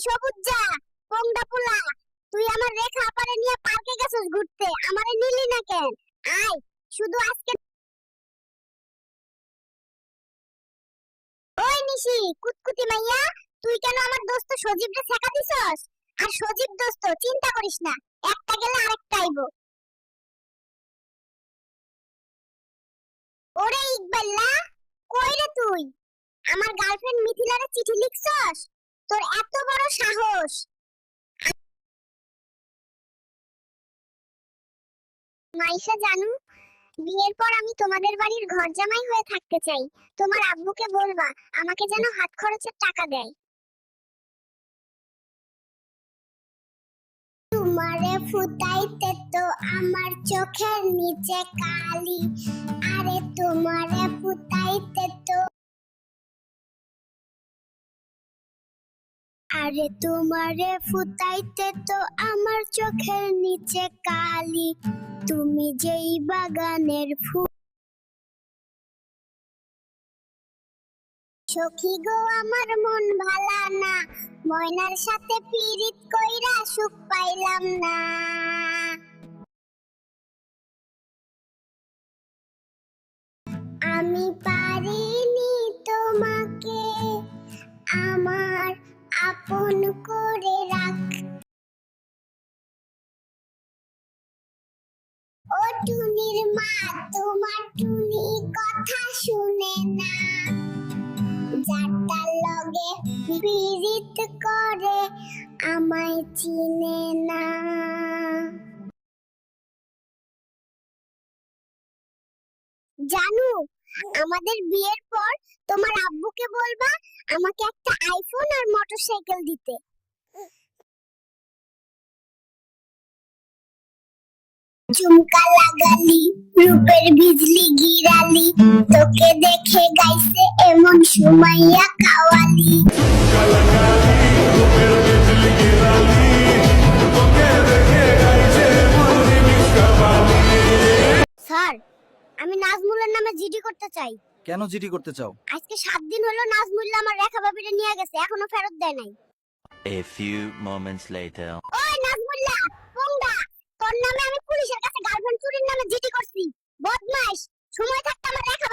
সবুজ যা পোংডা পোলা, তুই আমার রেখা আপারে নিয়ে পার্কে গেছস ঘুরতে, আমারে নিলি না কেন? আয় শুধু আজকে। ওই নিশি কুতকুতি মাইয়া, তুই কেন আমার দোস্ত সজীবকে ছেকা দিছস? আর সজীব দোস্ত চিন্তা করিস না, একটা গেলে আরেকটা আইবো। ওরে ইকবাল্লা, কই রে তুই? আমার গার্লফ্রেন্ড মিথিলারে চিঠি লিখছস? তোর এত বড় সাহস! মাইশা জানু, বিয়ের পর আমি তোমাদের বাড়ির ঘর জামাই হয়ে থাকতে চাই। তোমার আব্বুকে বলবা আমাকে যেন হাত খরচের টাকা দেয়। তোমারে ফুটাইতে তো আমার চোখের নিচে কালি, আরে তোমারে ফুটাইতে তো, আরে তোমারে ফুটাইতে তো আমার চোখের নিচে কালি, তুমি যেই বাগানের ফুল। সখী গো আমার মন ভালা না, ময়নার সাথে পিরিত কইরা সুখ পাইলাম না। আমি পারিনি তোমাকে আমার আপন করে রাখ। ও টুনির মা, তোমার টুনি কথা শুনে না, যারটার লগে পিরিত করে আমায় চিনে না। জানু, আমাদের বিয়ের পর তোমার আব্বুকে বলবা আমাকে একটা আইফোন আর মোটরসাইকেল দিতে। ঝুমকা লাগালি, রূপের বিজলি গিরালি, তোকে দেখে গাইছে এমন সুমাইয়া কাওয়ালি। স্যার, আমি নাজমুলের নামে জিডি করতে চাই। কেন জিডি করতে চাও? আজকে 7 দিন হলো নাজমুল্লাহ আমার রেখা ভাবিরে নিয়ে গেছে, এখনো ফেরত দেয় নাই। A few moments later. ওই নাজমুল্লাহ, পোংডা, তোর নামে আমি পুলিশের কাছে গার্লফ্রেন্ড চুরির নামে জিডি করছি। বদমাইশ, সময় থাকতে আমার রেখা